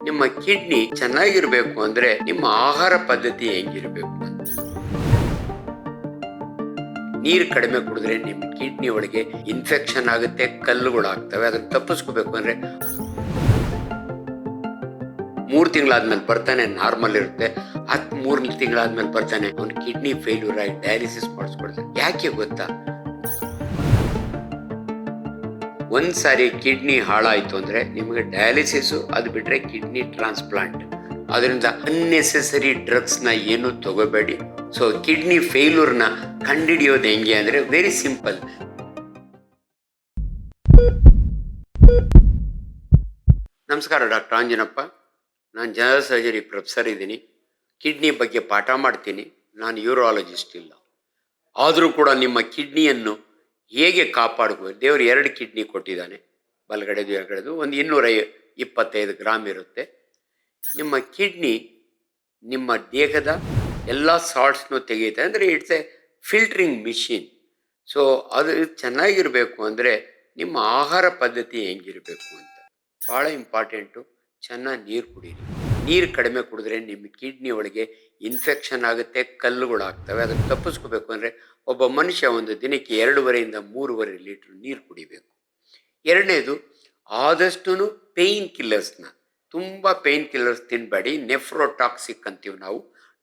ನಿಮ್ಮ ಕಿಡ್ನಿ ಚೆನ್ನಾಗಿರ್ಬೇಕು ಅಂದ್ರೆ ನಿಮ್ಮ ಆಹಾರ ಪದ್ಧತಿ ಹೆಂಗಿರ್ಬೇಕು ಅಂತ. ನೀರು ಕಡಿಮೆ ಕುಡಿದ್ರೆ ನಿಮ್ಮ ಕಿಡ್ನಿ ಒಳಗೆ ಇನ್ಫೆಕ್ಷನ್ ಆಗುತ್ತೆ, ಕಲ್ಲುಗಳಾಗ್ತವೆ. ಅದನ್ನ ತಪ್ಪಿಸ್ಕೋಬೇಕು ಅಂದ್ರೆ 3 ತಿಂಗಳಾದ್ಮೇಲೆ ಬರ್ತಾನೆ ನಾರ್ಮಲ್ ಇರುತ್ತೆ. 3 ತಿಂಗಳಾದ್ಮೇಲೆ ಬರ್ತಾನೆ ಅವ್ನ ಕಿಡ್ನಿ ಫೇಲ್ಯೂರ್ ಆಗಿ ಡಯಾಲಿಸಿಸ್ ಮಾಡಿಸ್ಕೊಳ್ತಾನೆ. ಯಾಕೆ ಗೊತ್ತಾ? ಒಂದ್ಸಾರಿ ಕಿಡ್ನಿ ಹಾಳಾಯ್ತು ಅಂದ್ರೆ ನಿಮಗೆ ಡಯಾಲಿಸಿಸ್, ಅದು ಬಿಟ್ರೆ ಕಿಡ್ನಿ ಟ್ರಾನ್ಸ್ಪ್ಲಾಂಟ್. ಅದರಿಂದ ಅನ್ನೆಸೆಸರಿ ಡ್ರಗ್ಸ್ ನ ಏನು ತಗೋಬೇಡಿ. ಸೊ ಕಿಡ್ನಿ ಫೇಲ್ಯೂರ್ ನ ಕಂಡಿಡಿಯೋದು ಹೆಂಗೆ ಅಂದ್ರೆ ವೆರಿ ಸಿಂಪಲ್. ನಮಸ್ಕಾರ, ಡಾಕ್ಟರ್ ಆಂಜನಪ್ಪ. ನಾನು ಜನರಲ್ ಸರ್ಜರಿ ಪ್ರೊಫೆಸರ್ ಇದ್ದೀನಿ. ಕಿಡ್ನಿ ಬಗ್ಗೆ ಪಾಠ ಮಾಡ್ತೀನಿ. ನಾನು ಯೂರಾಲಜಿಸ್ಟ್ ಇಲ್ಲ. ಆದರೂ ಕೂಡ ನಿಮ್ಮ ಕಿಡ್ನಿಯನ್ನು ಹೇಗೆ ಕಾಪಾಡ್ಬೋದು? ದೇವರು 2 ಕಿಡ್ನಿ ಕೊಟ್ಟಿದ್ದಾನೆ, ಬಲಗಡೆದು ಎಡಗಡೆದು. ಒಂದು 225 ಗ್ರಾಮ್ ಇರುತ್ತೆ. ನಿಮ್ಮ ಕಿಡ್ನಿ ನಿಮ್ಮ ದೇಹದ ಎಲ್ಲ ಸಾಲ್ಟ್ಸ್ನು ತೆಗೆಯುತ್ತೆ. ಅಂದರೆ it's A filtering machine. So ಅದು ಚೆನ್ನಾಗಿರಬೇಕು ಅಂದರೆ ನಿಮ್ಮ ಆಹಾರ ಪದ್ಧತಿ ಹೆಂಗಿರಬೇಕು ಅಂತ ಭಾಳ ಇಂಪಾರ್ಟೆಂಟು. ಚೆನ್ನಾಗಿ ನೀರು ಕುಡೀರಿ. ನೀರು ಕಡಿಮೆ ಕುಡಿದ್ರೆ ನಿಮ್ಮ ಕಿಡ್ನಿ ಒಳಗೆ ಇನ್ಫೆಕ್ಷನ್ ಆಗುತ್ತೆ, ಕಲ್ಲುಗಳಾಗ್ತವೆ. ಅದನ್ನು ತಪ್ಪಿಸ್ಕೋಬೇಕು ಅಂದರೆ ಒಬ್ಬ ಮನುಷ್ಯ ಒಂದು ದಿನಕ್ಕೆ 2.5 to 3 ಲೀಟ್ರ್ ನೀರು ಕುಡಿಬೇಕು. ಎರಡನೇದು, ಆದಷ್ಟು ಪೇಯ್ನ್ ಕಿಲ್ಲರ್ಸ್ನ, ತುಂಬ ಪೇಯ್ನ್ ಕಿಲ್ಲರ್ಸ್ ತಿನ್ನಬೇಡಿ. ನೆಫ್ರೋಟಾಕ್ಸಿಕ್ ಅಂತೀವಿ ನಾವು,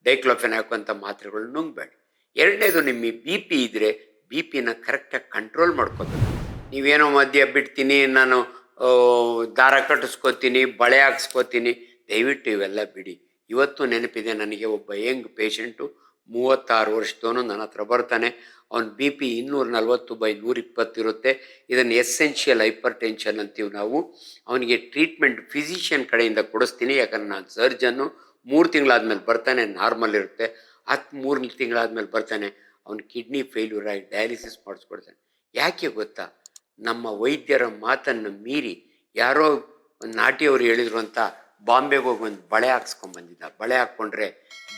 ಡೈಕ್ಲೋಫೆನಾಕ್ ಅಂತ ಮಾತ್ರೆಗಳು ನುಂಗಬೇಡಿ. ಎರಡನೇದು, ನಿಮ್ಮ BP ಇದ್ದರೆ BP ಕರೆಕ್ಟಾಗಿ ಕಂಟ್ರೋಲ್ ಮಾಡ್ಕೋಬೇಕು. ನೀವೇನೋ ಮಧ್ಯ ಬಿಡ್ತೀನಿ, ನಾನು ದಾರ ಕಟ್ಟಿಸ್ಕೋತೀನಿ, ಬಳೆ ಹಾಕ್ಸ್ಕೋತೀನಿ, ದಯವಿಟ್ಟು ಇವೆಲ್ಲ ಬಿಡಿ. ಇವತ್ತು ನೆನಪಿದೆ ನನಗೆ, ಒಬ್ಬ ಯಂಗ್ ಪೇಷಂಟು, 36 ವರ್ಷದವನು ನನ್ನ ಹತ್ರ ಬರ್ತಾನೆ. ಅವನ BP 240/120 ಇರುತ್ತೆ. ಇದನ್ನು ಎಸೆನ್ಷಿಯಲ್ ಹೈಪರ್ ಟೆನ್ಷನ್ ಅಂತೀವಿ ನಾವು. ಅವನಿಗೆ ಟ್ರೀಟ್ಮೆಂಟ್ ಫಿಸಿಷಿಯನ್ ಕಡೆಯಿಂದ ಕೊಡಿಸ್ತೀನಿ, ಯಾಕಂದ್ರೆ ನಾನು ಸರ್ಜನ್ನು. 3 ತಿಂಗಳಾದ್ಮೇಲೆ ಬರ್ತಾನೆ ನಾರ್ಮಲ್ ಇರುತ್ತೆ. 3 ತಿಂಗಳಾದ್ಮೇಲೆ ಬರ್ತಾನೆ ಅವನ ಕಿಡ್ನಿ ಫೇಲ್ಯೂರ್ ಆಗಿ ಡಯಾಲಿಸಿಸ್ ಮಾಡಿಸ್ಕೊಡ್ತಾನೆ. ಯಾಕೆ ಗೊತ್ತಾ? ನಮ್ಮ ವೈದ್ಯರ ಮಾತನ್ನು ಮೀರಿ ಯಾರೋ ಒಂದು ನಾಟಿಯವರು ಹೇಳಿದ್ರು ಅಂತ ಬಾಂಬೆಗೆ ಹೋಗಿ ಒಂದು ಬಳೆ ಹಾಕ್ಸ್ಕೊಂಬಂದಿದ್ದ. ಬಳೆ ಹಾಕ್ಕೊಂಡ್ರೆ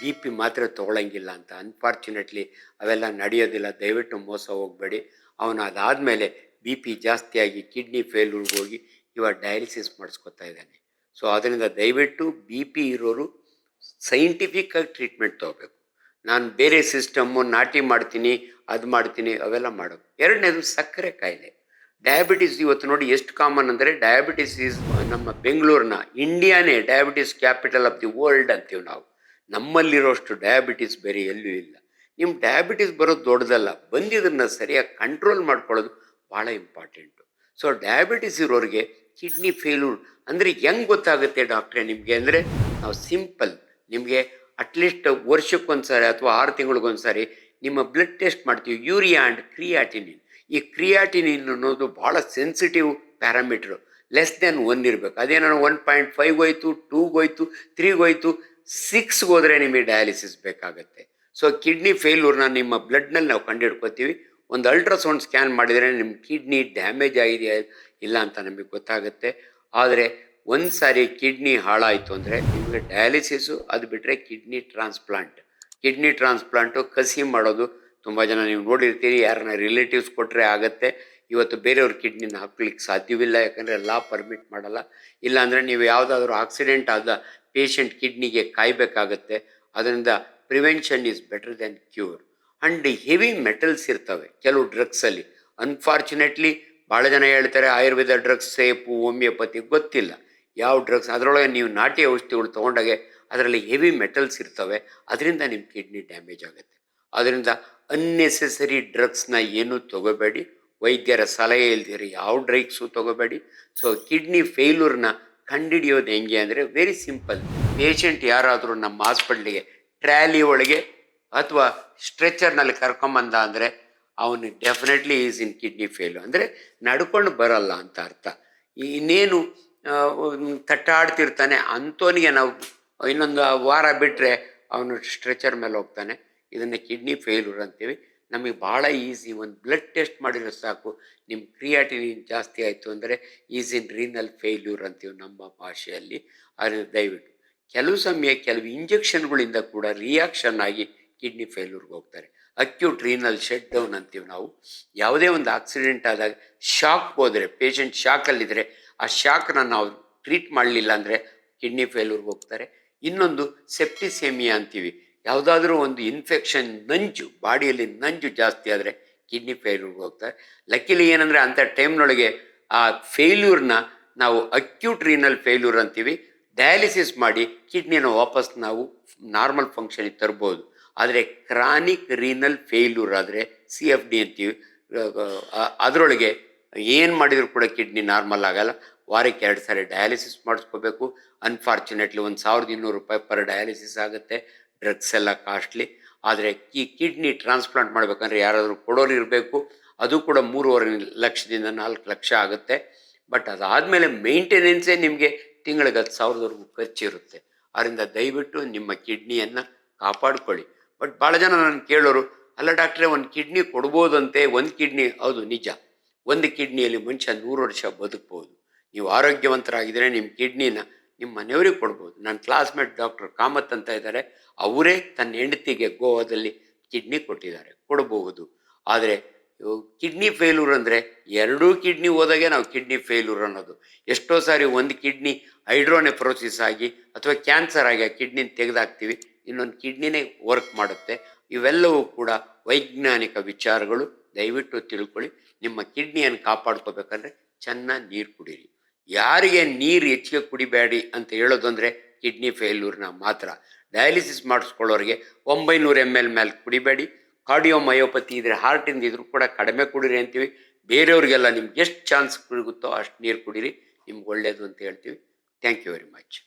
BP ಮಾತ್ರೆ ತೊಗೊಳಂಗಿಲ್ಲ ಅಂತ. ಅನ್ಫಾರ್ಚುನೇಟ್ಲಿ ಅವೆಲ್ಲ ನಡೆಯೋದಿಲ್ಲ. ದಯವಿಟ್ಟು ಮೋಸ ಹೋಗಬೇಡಿ. ಅವನು ಅದಾದಮೇಲೆ BP ಜಾಸ್ತಿಯಾಗಿ ಕಿಡ್ನಿ ಫೇಲ್ಯೂರ್ಗೆ ಹೋಗಿ ಇವಾಗ ಡಯಾಲಿಸಿಸ್ ಮಾಡಿಸ್ಕೊತಾ ಇದ್ದಾನೆ. ಸೊ ಅದರಿಂದ ದಯವಿಟ್ಟು BP ಇರೋರು ಸೈಂಟಿಫಿಕ್ಕಾಗಿ ಟ್ರೀಟ್ಮೆಂಟ್ ತೊಗೋಬೇಕು. ನಾನು ಬೇರೆ ಸಿಸ್ಟಮ್ಮು ನಾಟಿ ಮಾಡ್ತೀನಿ, ಅದು ಮಾಡ್ತೀನಿ, ಅವೆಲ್ಲ ಮಾಡೋದು. ಎರಡನೇದು, ಸಕ್ಕರೆ ಕಾಯಿಲೆ, ಡಯಾಬಿಟಿಸ್. ಇವತ್ತು ನೋಡಿ ಎಷ್ಟು ಕಾಮನ್ ಅಂದರೆ, ಡಯಾಬಿಟಿಸ್ ಈಸ್ ನಮ್ಮ ಬೆಂಗಳೂರಿನ, ಇಂಡಿಯಾನೇ diabetes capital of the world ಅಂತೀವಿ ನಾವು. ನಮ್ಮಲ್ಲಿರೋಷ್ಟು ಡಯಾಬಿಟಿಸ್ ಬೇರೆ ಎಲ್ಲೂ ಇಲ್ಲ. ನಿಮ್ಮ ಡಯಾಬಿಟಿಸ್ ಬರೋದು ದೊಡ್ಡದಲ್ಲ, ಬಂದಿದ್ದನ್ನು ಸರಿಯಾಗಿ ಕಂಟ್ರೋಲ್ ಮಾಡ್ಕೊಳ್ಳೋದು ಭಾಳ ಇಂಪಾರ್ಟೆಂಟು. ಸೊ ಡಯಾಬಿಟಿಸ್ ಇರೋರಿಗೆ ಕಿಡ್ನಿ ಫೇಲ್ಯೂರ್ ಅಂದರೆ ಹೆಂಗೆ ಗೊತ್ತಾಗುತ್ತೆ ಡಾಕ್ಟ್ರೇ ನಿಮಗೆ ಅಂದರೆ, ನಾವು ಸಿಂಪಲ್, ನಿಮಗೆ ಅಟ್ಲೀಸ್ಟ್ ವರ್ಷಕ್ಕೊಂದ್ಸಾರಿ ಅಥವಾ 6 ತಿಂಗಳಿಗೊಂದ್ಸಾರಿ ನಿಮ್ಮ ಬ್ಲಡ್ ಟೆಸ್ಟ್ ಮಾಡ್ತೀವಿ, ಯೂರಿಯಾ ಆ್ಯಂಡ್ ಕ್ರಿಯಾಟಿನಿನ್. ಈ ಕ್ರಿಯಾಟಿನಿನ್ ಅನ್ನೋದು ಭಾಳ ಸೆನ್ಸಿಟಿವ್ ಪ್ಯಾರಾಮೀಟ್ರು. ಲೆಸ್ ದೆನ್ 1 ಇರಬೇಕು. ಅದೇನೋ 1.5 ಹೋಯ್ತು, 2 ಹೋಯ್ತು, 3 ಹೋಯ್ತು, 6 ಹೋದರೆ ನಿಮಗೆ ಡಯಾಲಿಸಿಸ್ ಬೇಕಾಗತ್ತೆ. ಸೊ ಕಿಡ್ನಿ ಫೇಲ್ಯೂರ್ನ ನಿಮ್ಮ ಬ್ಲಡ್ನಲ್ಲಿ ನಾವು ಕಂಡುಹಿಡ್ಕೋತೀವಿ. ಒಂದು ಅಲ್ಟ್ರಾಸೌಂಡ್ ಸ್ಕ್ಯಾನ್ ಮಾಡಿದರೆ ನಿಮ್ಮ ಕಿಡ್ನಿ ಡ್ಯಾಮೇಜ್ ಆಗಿದೆಯಾ ಇಲ್ಲ ಅಂತ ನಮಗೆ ಗೊತ್ತಾಗುತ್ತೆ. ಆದರೆ ಒಂದು ಸಾರಿ ಕಿಡ್ನಿ ಹಾಳಾಯಿತು ಅಂದರೆ ನಿಮಗೆ ಡಯಾಲಿಸಿಸು, ಅದು ಬಿಟ್ಟರೆ ಕಿಡ್ನಿ ಟ್ರಾನ್ಸ್ಪ್ಲಾಂಟು ಕಸಿ ಮಾಡೋದು. ತುಂಬ ಜನ ನೀವು ನೋಡಿರ್ತೀರಿ, ಯಾರನ್ನ ರಿಲೇಟಿವ್ಸ್ ಕೊಟ್ಟರೆ ಆಗುತ್ತೆ. ಇವತ್ತು ಬೇರೆಯವ್ರ ಕಿಡ್ನಿನ ಹಾಕ್ಲಿಕ್ಕೆ ಸಾಧ್ಯವಿಲ್ಲ, ಯಾಕಂದರೆ ಲಾ ಪರ್ಮಿಟ್ ಮಾಡಲ್ಲ. ಇಲ್ಲಾಂದರೆ ನೀವು ಯಾವುದಾದ್ರೂ ಆಕ್ಸಿಡೆಂಟ್ ಆದ ಪೇಷಂಟ್ ಕಿಡ್ನಿಗೆ ಕಾಯಬೇಕಾಗತ್ತೆ. ಅದರಿಂದ prevention is better then cure. And heavy metals ಇರ್ತವೆ ಕೆಲವು ಡ್ರಗ್ಸಲ್ಲಿ. ಅನ್ಫಾರ್ಚುನೇಟ್ಲಿ ಭಾಳ ಜನ ಹೇಳ್ತಾರೆ ಆಯುರ್ವೇದ ಡ್ರಗ್ಸ್ ಸೇಫು, ಹೋಮಿಯೋಪತಿ, ಗೊತ್ತಿಲ್ಲ ಯಾವ ಡ್ರಗ್ಸ್. ಅದರೊಳಗೆ ನೀವು ನಾಟಿ ಔಷಧಿಗಳು ತೊಗೊಂಡಾಗೆ ಅದರಲ್ಲಿ ಹೆವಿ ಮೆಟಲ್ಸ್ ಇರ್ತವೆ. ಅದರಿಂದ ನಿಮ್ಮ ಕಿಡ್ನಿ ಡ್ಯಾಮೇಜ್ ಆಗುತ್ತೆ. ಅದರಿಂದ ಅನ್ನೆಸೆಸರಿ ಡ್ರಗ್ಸ್ನ ಏನೂ ತೊಗೋಬೇಡಿ. ವೈದ್ಯರ ಸಲಹೆ ಇಲ್ದಿರಿ ಯಾವ ಡ್ರಗ್ಸು ತೊಗೋಬೇಡಿ. ಸೊ ಕಿಡ್ನಿ ಫೇಲ್ಯೂರ್ನ ಕಂಡಿಡಿಯೋದು ಹೆಂಗೆ ಅಂದರೆ ವೆರಿ ಸಿಂಪಲ್. ಪೇಷಂಟ್ ಯಾರಾದರೂ ನಮ್ಮ ಹಾಸ್ಪಿಟ್ಲಿಗೆ ಟ್ರ್ಯಾಲಿ ಒಳಗೆ ಅಥವಾ ಸ್ಟ್ರೆಚರ್ನಲ್ಲಿ ಕರ್ಕೊಂಬಂದ ಅಂದರೆ ಅವನು definitely is in kidney failure. ಅಂದರೆ ನಡ್ಕೊಂಡು ಬರಲ್ಲ ಅಂತ ಅರ್ಥ. ಇನ್ನೇನು ತಟ್ಟಾಡ್ತಿರ್ತಾನೆ ಅಂಥವನಿಗೆ ನಾವು ಇನ್ನೊಂದು ವಾರ ಬಿಟ್ಟರೆ ಅವನು ಸ್ಟ್ರೆಚರ್ ಮೇಲೆ ಹೋಗ್ತಾನೆ. ಇದನ್ನು ಕಿಡ್ನಿ ಫೇಲ್ಯೂರ್ ಅಂತೀವಿ. ನಮಗೆ ಭಾಳ ಈಸಿ. ಒಂದು ಬ್ಲಡ್ ಟೆಸ್ಟ್ ಮಾಡಿದ್ರೆ ಸಾಕು, ನಿಮ್ಮ ಕ್ರಿಯಾಟಿನಿನ್ ಜಾಸ್ತಿ ಆಯಿತು ಅಂದರೆ ಈಸ್ ಇನ್ ರೀನಲ್ ಫೇಲ್ಯೂರ್ ಅಂತೀವಿ ನಮ್ಮ ಭಾಷೆಯಲ್ಲಿ. ಆದರೆ ದಯವಿಟ್ಟು ಕೆಲವು ಸಮಯ ಕೆಲವು ಇಂಜೆಕ್ಷನ್ಗಳಿಂದ ಕೂಡ ರಿಯಾಕ್ಷನ್ ಆಗಿ ಕಿಡ್ನಿ ಫೇಲ್ಯೂರ್ಗೆ ಹೋಗ್ತಾರೆ. ಅಕ್ಯೂಟ್ ರೀನಲ್ ಶಟ್ ಡೌನ್ ಅಂತೀವಿ ನಾವು. ಯಾವುದೇ ಒಂದು ಆಕ್ಸಿಡೆಂಟ್ ಆದಾಗ ಶಾಕ್ ಹೋದರೆ, ಪೇಷಂಟ್ ಶಾಕಲ್ಲಿದ್ದರೆ, ಆ ಶಾಕ್ನ ನಾವು ಟ್ರೀಟ್ ಮಾಡಲಿಲ್ಲ ಅಂದರೆ ಕಿಡ್ನಿ ಫೇಲ್ಯೂರ್ಗೆ ಹೋಗ್ತಾರೆ. ಇನ್ನೊಂದು ಸೆಪ್ಟಿಸೇಮಿಯಾ ಅಂತೀವಿ, ಯಾವುದಾದ್ರೂ ಒಂದು ಇನ್ಫೆಕ್ಷನ್ ನಂಜು ಬಾಡಿಯಲ್ಲಿ ನಂಜು ಜಾಸ್ತಿ ಆದರೆ ಕಿಡ್ನಿ ಫೇಲ್ಯೂರ್ಗೆ ಹೋಗ್ತಾರೆ. ಲಕ್ಕಿಲಿ ಏನಂದರೆ ಅಂಥ ಟೈಮ್ನೊಳಗೆ ಆ ಫೇಲ್ಯೂರ್ನ ನಾವು ಅಕ್ಯೂಟ್ ರೀನಲ್ ಫೇಲ್ಯೂರ್ ಅಂತೀವಿ. ಡಯಾಲಿಸಿಸ್ ಮಾಡಿ ಕಿಡ್ನಿನ ವಾಪಸ್ ನಾವು ನಾರ್ಮಲ್ ಫಂಕ್ಷನಿಗೆ ತರ್ಬೋದು. ಆದರೆ ಕ್ರಾನಿಕ್ ರೀನಲ್ ಫೇಲ್ಯೂರ್ ಆದರೆ CFD ಅಂತೀವಿ, ಅದರೊಳಗೆ ಏನು ಮಾಡಿದರೂ ಕೂಡ ಕಿಡ್ನಿ ನಾರ್ಮಲ್ ಆಗಲ್ಲ. ವಾರಕ್ಕೆ 2 ಸಾರಿ ಡಯಾಲಿಸಿಸ್ ಮಾಡಿಸ್ಕೋಬೇಕು. ಅನ್ಫಾರ್ಚುನೇಟ್ಲಿ $1,200 ಪರ್ ಡಯಾಲಿಸಿಸ್ ಆಗುತ್ತೆ. ಡ್ರಗ್ಸ್ ಎಲ್ಲ ಕಾಸ್ಟ್ಲಿ. ಆದರೆ ಈ ಕಿಡ್ನಿ ಟ್ರಾನ್ಸ್ಪ್ಲಾಂಟ್ ಮಾಡಬೇಕಂದ್ರೆ ಯಾರಾದರೂ ಕೊಡೋರು ಇರಬೇಕು. ಅದು ಕೂಡ 3.5 ಲಕ್ಷದಿಂದ 4 ಲಕ್ಷ ಆಗುತ್ತೆ. ಬಟ್ ಅದಾದಮೇಲೆ ಮೇಂಟೆನೆನ್ಸೇ ನಿಮಗೆ ತಿಂಗಳಿಗೆ 10,000ವರೆಗೂ ಖರ್ಚಿರುತ್ತೆ. ಅದರಿಂದ ದಯವಿಟ್ಟು ನಿಮ್ಮ ಕಿಡ್ನಿಯನ್ನು ಕಾಪಾಡ್ಕೊಳ್ಳಿ. ಬಟ್ ಭಾಳ ಜನ ನಾನು ಕೇಳೋರು, ಅಲ್ಲ ಡಾಕ್ಟ್ರೇ ಒಂದು ಕಿಡ್ನಿ ಕೊಡ್ಬೋದಂತೆ, ಒಂದು ಕಿಡ್ನಿ. ಹೌದು, ನಿಜ. ಒಂದು ಕಿಡ್ನಿಯಲ್ಲಿ ಮನುಷ್ಯ 100 ವರ್ಷ ಬದುಕ್ಬೋದು. ನೀವು ಆರೋಗ್ಯವಂತರಾಗಿದ್ದರೆ ನಿಮ್ಮ ಕಿಡ್ನಿನ ನಿಮ್ಮ ಮನೆಯವ್ರಿಗೆ ಕೊಡ್ಬೋದು. ನನ್ನ ಕ್ಲಾಸ್ಮೇಟ್ ಡಾಕ್ಟರ್ ಕಾಮತ್ ಅಂತ ಇದ್ದಾರೆ, ಅವರೇ ತನ್ನ ಹೆಂಡತಿಗೆ ಗೋವಾದಲ್ಲಿ ಕಿಡ್ನಿ ಕೊಟ್ಟಿದ್ದಾರೆ, ಕೊಡಬಹುದು. ಆದರೆ ಕಿಡ್ನಿ ಫೇಲ್ಯೂರ್ ಅಂದರೆ 2 ಕಿಡ್ನಿ ಹೋದಾಗೆ ನಾವು ಕಿಡ್ನಿ ಫೇಲ್ಯೂರ್ ಅನ್ನೋದು. ಎಷ್ಟೋ ಸಾರಿ ಒಂದು ಕಿಡ್ನಿ ಹೈಡ್ರೋನೆಫ್ರೋಸಿಸ್ ಆಗಿ ಅಥವಾ ಕ್ಯಾನ್ಸರ್ ಆಗಿ ಆ ಕಿಡ್ನಿನ ತೆಗೆದಾಕ್ತೀವಿ, ಇನ್ನೊಂದು ಕಿಡ್ನಿನೇ ವರ್ಕ್ ಮಾಡುತ್ತೆ. ಇವೆಲ್ಲವೂ ಕೂಡ ವೈಜ್ಞಾನಿಕ ವಿಚಾರಗಳು. ದಯವಿಟ್ಟು ತಿಳ್ಕೊಳ್ಳಿ. ನಿಮ್ಮ ಕಿಡ್ನಿಯನ್ನು ಕಾಪಾಡ್ಕೋಬೇಕಂದ್ರೆ ಚೆನ್ನಾಗಿ ನೀರು ಕುಡೀರಿ. ಯಾರಿಗೆ ನೀರು ಹೆಚ್ಚಿಗೆ ಕುಡಿಬೇಡಿ ಅಂತ ಹೇಳೋದು ಅಂದರೆ ಕಿಡ್ನಿ ಫೇಲ್ಯೂರ್ನ ಮಾತ್ರ. ಡಯಾಲಿಸಿಸ್ ಮಾಡಿಸ್ಕೊಳ್ಳೋರಿಗೆ 900 ml ಮೇಲೆ ಕುಡಿಬೇಡಿ. ಕಾರ್ಡಿಯೋಮಯೋಪತಿ ಇದ್ರೆ ಹಾರ್ಟಿಂದ ಇದ್ರೂ ಕೂಡ ಕಡಿಮೆ ಕುಡೀರಿ ಅಂತೀವಿ. ಬೇರೆಯವ್ರಿಗೆಲ್ಲ ನಿಮ್ಗೆ ಎಷ್ಟು ಚಾನ್ಸ್ ಸಿಗುತ್ತೋ ಅಷ್ಟು ನೀರು ಕುಡೀರಿ, ನಿಮ್ಗೆ ಒಳ್ಳೆಯದು ಅಂತ ಹೇಳ್ತೀವಿ. Thank you very much.